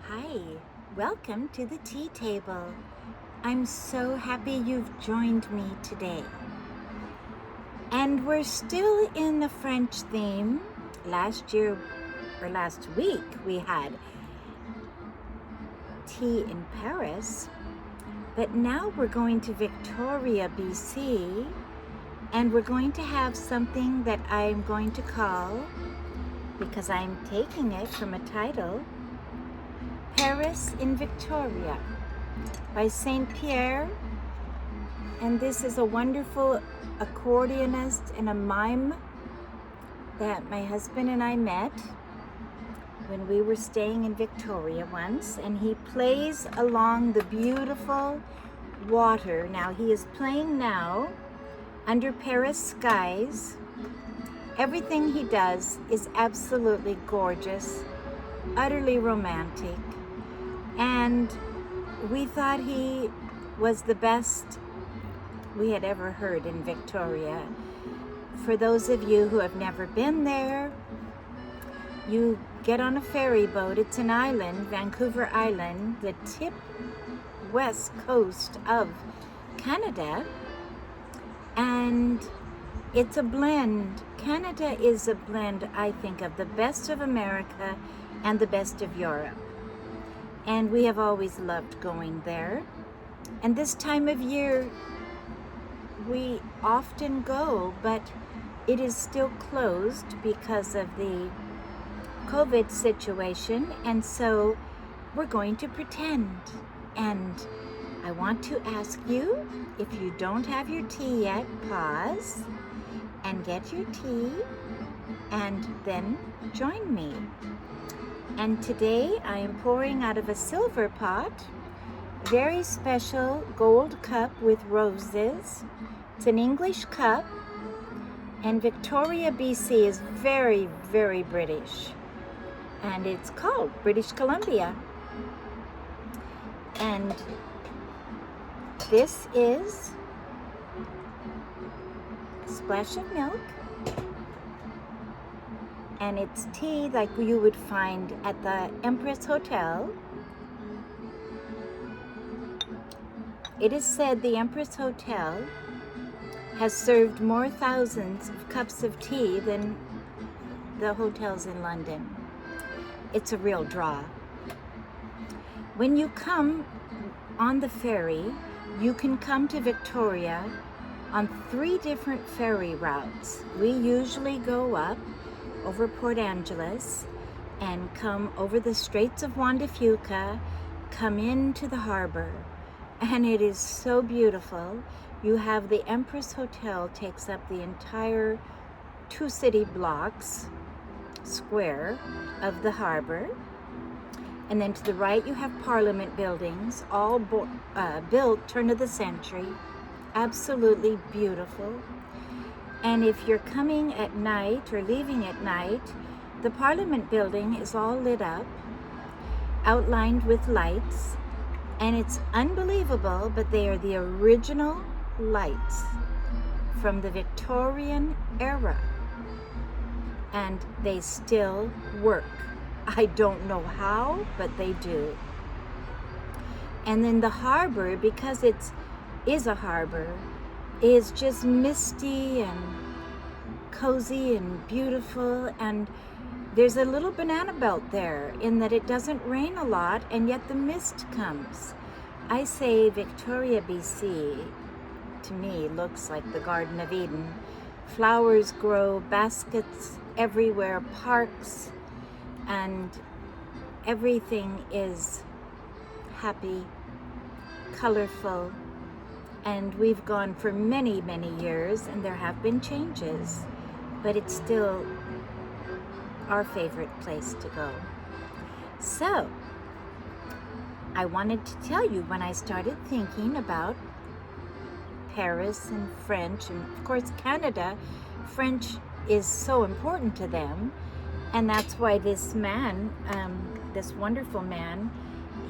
Hi, welcome to the tea table. I'm so happy you've joined me today. And we're still in the French theme. Last week, we had tea in Paris, but now we're going to Victoria, BC, and we're going to have something that I'm going to call, because I'm taking it from a title, Paris in Victoria by Saint Pierre. And this is a wonderful accordionist and a mime that my husband and I met when we were staying in Victoria once, and he plays along the beautiful water. Now he is playing now under Paris skies. Everything he does is absolutely gorgeous, utterly romantic, and we thought he was the best we had ever heard in Victoria. For those of you who have never been there, you get on a ferry boat. It's an island, Vancouver Island, the tip west coast of Canada, and it's a blend. Canada is a blend, I think, of the best of America and the best of Europe. And we have always loved going there. And this time of year, we often go, but it is still closed because of the COVID situation. And so we're going to pretend. And I want to ask you, if you don't have your tea yet, pause and get your tea and then join me. And today I am pouring out of a silver pot, very special gold cup with roses. It's an English cup, and Victoria, BC is very, very British, and it's called British Columbia. And this is a splash of milk, and it's tea like you would find at the Empress Hotel. It is said the Empress Hotel has served more thousands of cups of tea than the hotels in London. It's a real draw. When you come on the ferry, you can come to Victoria on 3 different ferry routes. We usually go up over Port Angeles and come over the Straits of Juan de Fuca, come into the harbor, and it is so beautiful. You have the Empress Hotel takes up the entire 2 city blocks square of the harbor, and then to the right you have Parliament buildings, all built turn of the century, absolutely beautiful. And if you're coming at night or leaving at night, the Parliament building is all lit up, outlined with lights, and it's unbelievable, but they are the original lights from the Victorian era, and they still work. I don't know how, but they do. And then the harbor, because it is a harbor, is just misty and cozy and beautiful, and there's a little banana belt there in that it doesn't rain a lot and yet the mist comes. I say Victoria, BC, to me looks like the Garden of Eden. Flowers grow, baskets everywhere, parks, and everything is happy, colorful. And we've gone for many, many years, and there have been changes, but it's still our favorite place to go. So, I wanted to tell you, when I started thinking about Paris and French, and of course Canada, French is so important to them, and that's why this man, this wonderful man,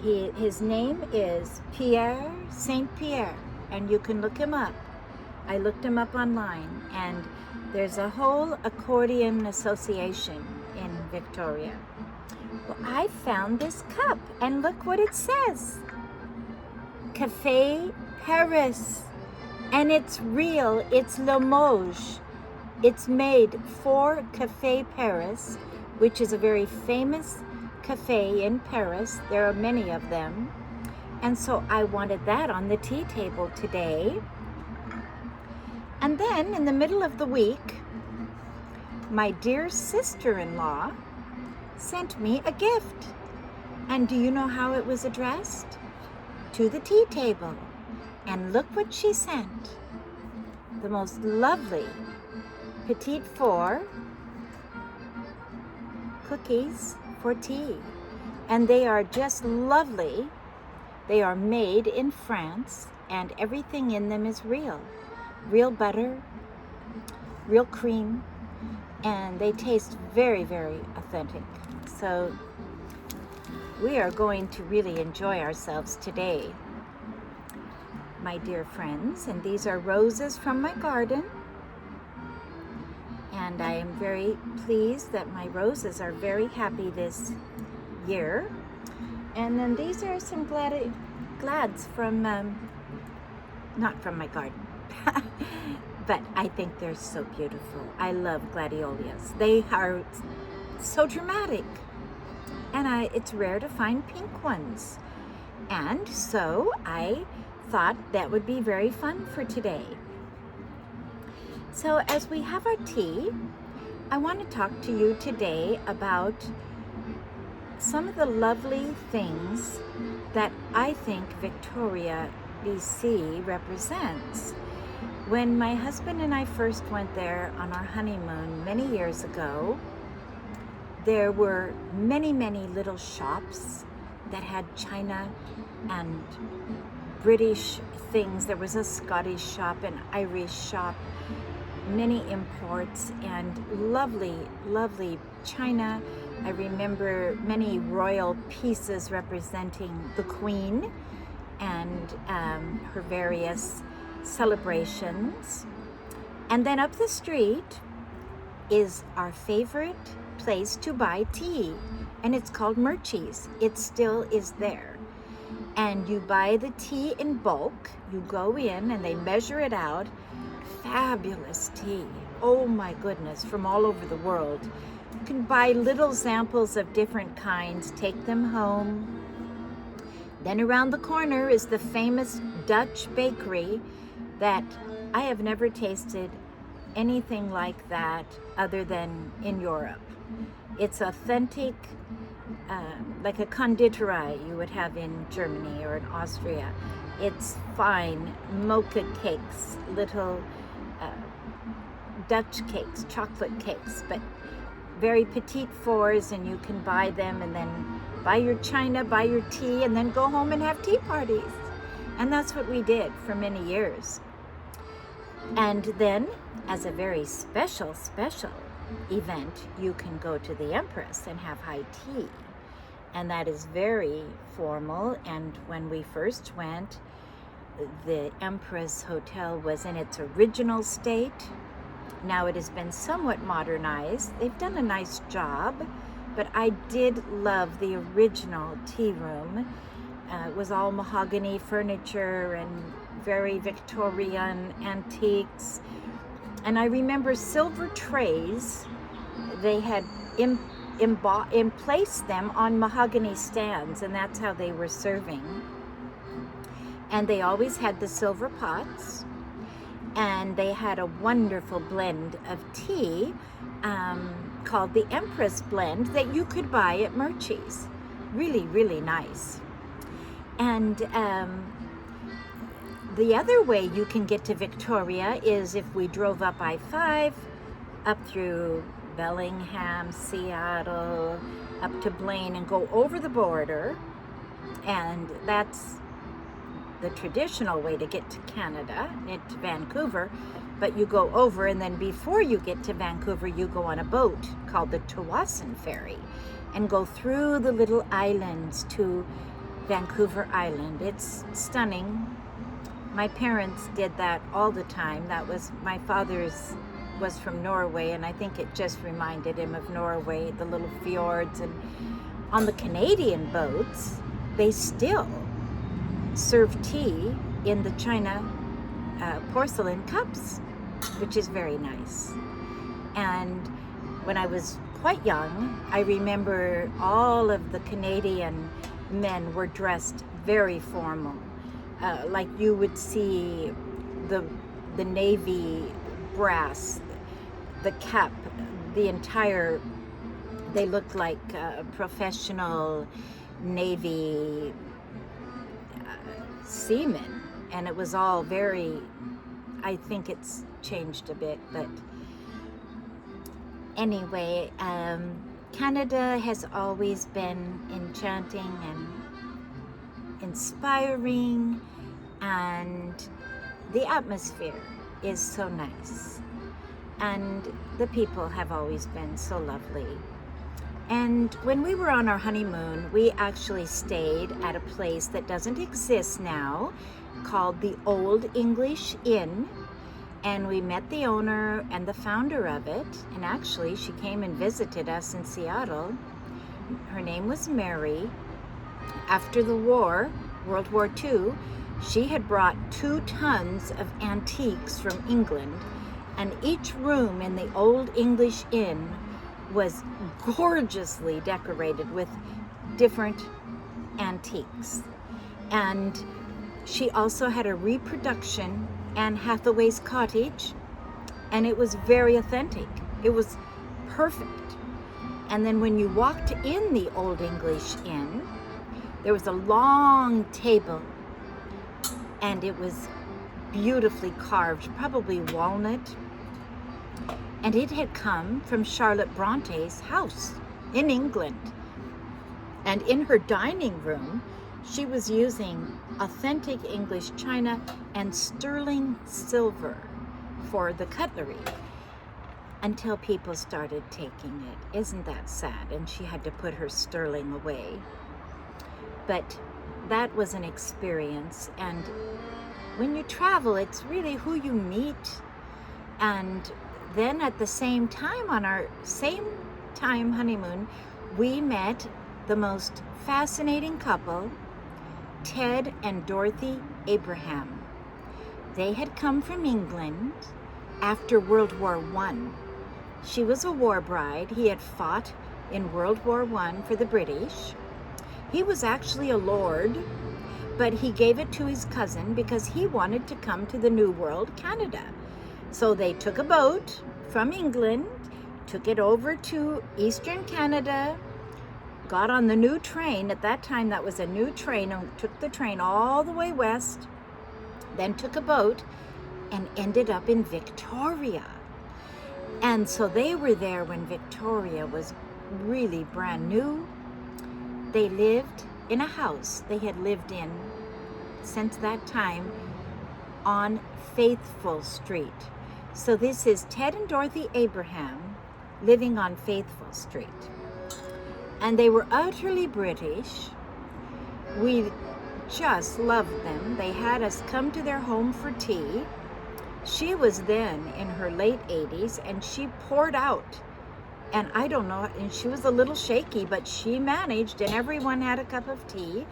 his name is Pierre, Saint Pierre, and you can look him up. I looked him up online, and there's a whole accordion association in Victoria. Well, I found this cup, and look what it says. Café Paris. And it's real. It's Limoges. It's made for Café Paris, which is a very famous cafe in Paris. There are many of them. And so I wanted that on the tea table today. And then in the middle of the week, my dear sister-in-law sent me a gift. And do you know how it was addressed? To the tea table. And look what she sent. The most lovely petite four cookies for tea. And they are just lovely. They are made in France, and everything in them is real. Real butter, real cream, and they taste very, very authentic. So we are going to really enjoy ourselves today, my dear friends. And these are roses from my garden. And I am very pleased that my roses are very happy this year. And then these are some glads from, not from my garden, but I think they're so beautiful. I love gladiolus. They are so dramatic. And it's rare to find pink ones. And so I thought that would be very fun for today. So as we have our tea, I want to talk to you today about some of the lovely things that I think Victoria, BC represents. When my husband and I first went there on our honeymoon many years ago, there were many, many little shops that had China and British things. There was a Scottish shop, an Irish shop, many imports, and lovely, lovely china. I remember many royal pieces representing the Queen and her various celebrations. And then up the street is our favorite place to buy tea, and it's called Murchie's. It still is there. And you buy the tea in bulk. You go in and they measure it out. Fabulous tea. Oh my goodness, from all over the world. You can buy little samples of different kinds, take them home. Then around the corner is the famous Dutch bakery that I have never tasted anything like that other than in Europe. It's authentic, like a konditorei you would have in Germany or in Austria. It's fine mocha cakes, little Dutch cakes, chocolate cakes, but very petite fours, and you can buy them and then buy your china, buy your tea, and then go home and have tea parties. And that's what we did for many years. And then, as a very special event, you can go to the Empress and have high tea. And that is very formal. And when we first went, the Empress Hotel was in its original state. Now it has been somewhat modernized. They've done a nice job, but I did love the original tea room. It was all mahogany furniture and very Victorian antiques. And I remember silver trays. They had placed them on mahogany stands, and that's how they were serving. And they always had the silver pots. And they had a wonderful blend of tea called the Empress Blend that you could buy at Murchie's. Really, really nice. And the other way you can get to Victoria is if we drove up I-5, up through Bellingham, Seattle, up to Blaine, and go over the border. And that's the traditional way to get to Canada, to Vancouver, but you go over, and then before you get to Vancouver, you go on a boat called the Tawasin Ferry and go through the little islands to Vancouver Island. It's stunning. My parents did that all the time. That was, my father's was from Norway, and I think it just reminded him of Norway, the little fjords and On the Canadian boats, they still serve tea in the China porcelain cups, which is very nice. And when I was quite young, I remember all of the Canadian men were dressed very formal. Like you would see the Navy brass, the cap, the entire, they looked like professional Navy seamen. And it was all very, I think it's changed a bit, but anyway, Canada has always been enchanting and inspiring, and the atmosphere is so nice, and the people have always been so lovely. And when we were on our honeymoon, we actually stayed at a place that doesn't exist now, called the Old English Inn. And we met the owner and the founder of it. And actually, she came and visited us in Seattle. Her name was Mary. After the war, World War II, she had brought 2 tons of antiques from England. And each room in the Old English Inn was gorgeously decorated with different antiques. And she also had a reproduction, Anne Hathaway's cottage, and it was very authentic. It was perfect. And then when you walked in the Old English Inn, there was a long table, and it was beautifully carved, probably walnut. And it had come from Charlotte Bronte's house in England. And in her dining room, she was using authentic English china and sterling silver for the cutlery until people started taking it. Isn't that sad? And she had to put her sterling away. But that was an experience. And when you travel, it's really who you meet. And then at the same time, on our same time honeymoon, we met the most fascinating couple, Ted and Dorothy Abraham. They had come from England after World War I. She was a war bride. He had fought in World War I for the British. He was actually a lord, but he gave it to his cousin because he wanted to come to the New World, Canada. So they took a boat from England, took it over to Eastern Canada, got on the new train. At that time, that was a new train, and took the train all the way west, then took a boat and ended up in Victoria. And so they were there when Victoria was really brand new. They lived in a house they had lived in since that time on Faithful Street. So this is Ted and Dorothy Abraham living on Faithful Street. And they were utterly British. We just loved them. They had us come to their home for tea. She was then in her late 80s, and she poured out. And I don't know, and she was a little shaky, but she managed, and everyone had a cup of tea.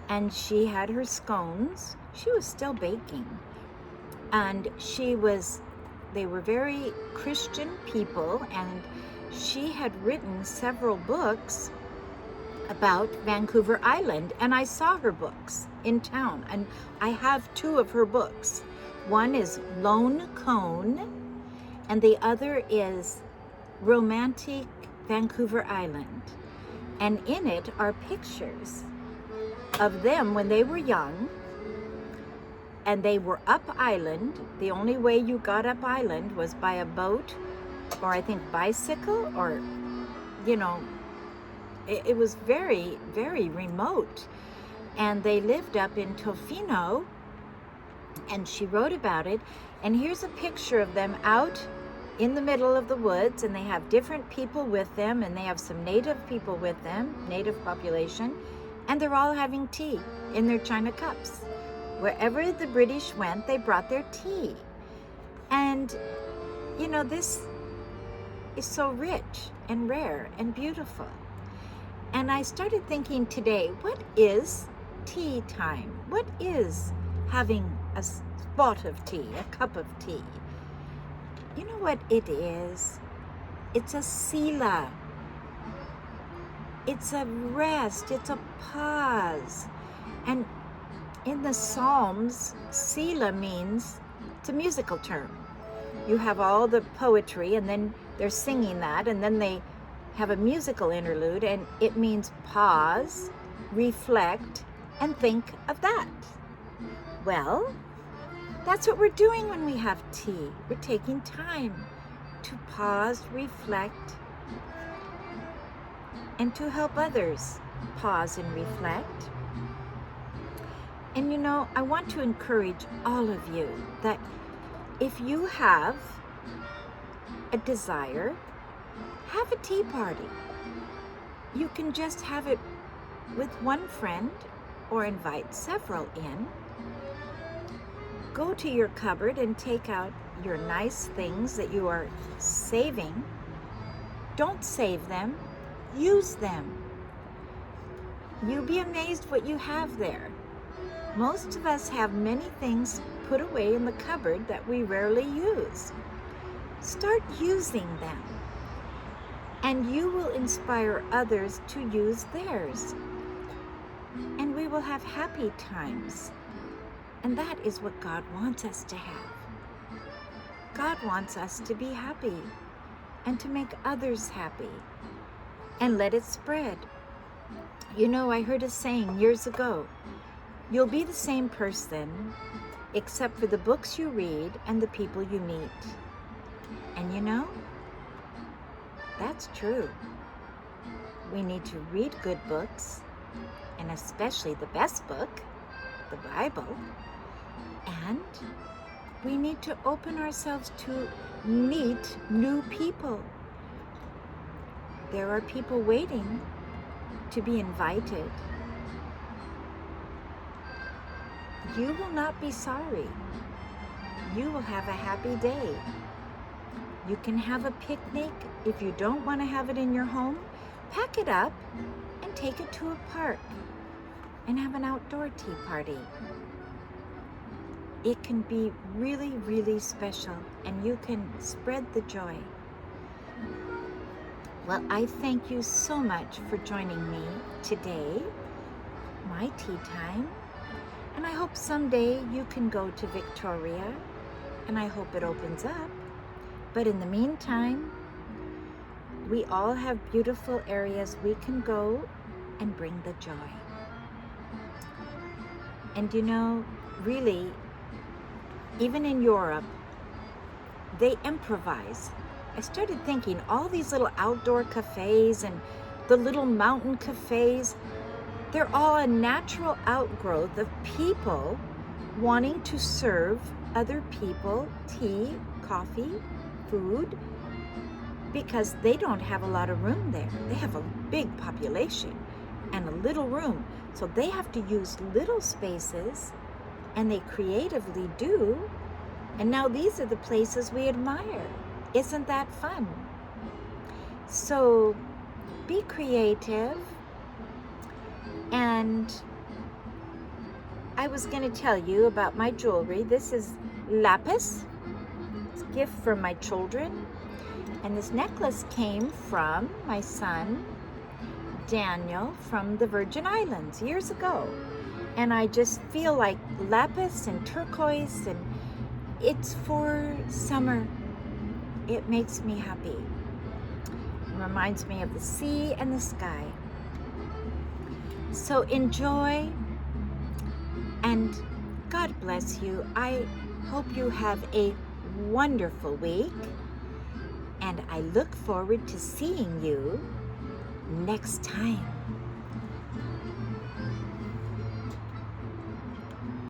And she had her scones. She was still baking. And they were very Christian people, and she had written several books about Vancouver Island, and I saw her books in town, and I have 2 of her books. One is Lone Cone, and the other is Romantic Vancouver Island. And in it are pictures of them when they were young, and they were up island. The only way you got up island was by a boat, or I think bicycle, or, it was very, very remote. And they lived up in Tofino, and she wrote about it. And here's a picture of them out in the middle of the woods, and they have different people with them, and they have some native people with them, native population, and they're all having tea in their china cups. Wherever the British went, they brought their tea. And, this is so rich and rare and beautiful. And I started thinking today, what is tea time? What is having a spot of tea, a cup of tea? You know what it is? It's a sila. It's a rest. It's a pause. And in the Psalms, sila means, it's a musical term. You have all the poetry, and then they're singing that, and then they have a musical interlude, and it means pause, reflect, and think of that. Well, that's what we're doing when we have tea. We're taking time to pause, reflect, and to help others pause and reflect. And you know, I want to encourage all of you that if you have a desire, have a tea party. You can just have it with one friend or invite several in. Go to your cupboard and take out your nice things that you are saving. Don't save them, use them. You'll be amazed what you have there. Most of us have many things put away in the cupboard that we rarely use. Start using them, and you will inspire others to use theirs. And we will have happy times. And that is what God wants us to have. God wants us to be happy and to make others happy and let it spread. You know, I heard a saying years ago, you'll be the same person except for the books you read and the people you meet. And you know, that's true. We need to read good books, and especially the best book, the Bible. And we need to open ourselves to meet new people. There are people waiting to be invited. You will not be sorry. You will have a happy day. You can have a picnic. If you don't want to have it in your home, pack it up and take it to a park and have an outdoor tea party. It can be really, really special, and you can spread the joy. Well, I thank you so much for joining me today, my tea time, and I hope someday you can go to Victoria, and I hope it opens up. But in the meantime, we all have beautiful areas we can go and bring the joy. And you know, really, even in Europe, they improvise. I started thinking all these little outdoor cafes and the little mountain cafes, they're all a natural outgrowth of people wanting to serve other people tea, coffee, food, because they don't have a lot of room there. They have a big population and a little room. So they have to use little spaces, and they creatively do. And now these are the places we admire. Isn't that fun? So be creative. And I was going to tell you about my jewelry. This is lapis. It's a gift from my children. And this necklace came from my son, Daniel, from the Virgin Islands years ago. And I just feel like lapis and turquoise, and it's for summer. It makes me happy. It reminds me of the sea and the sky. So enjoy, and God bless you. I hope you have a wonderful week, and I look forward to seeing you next time.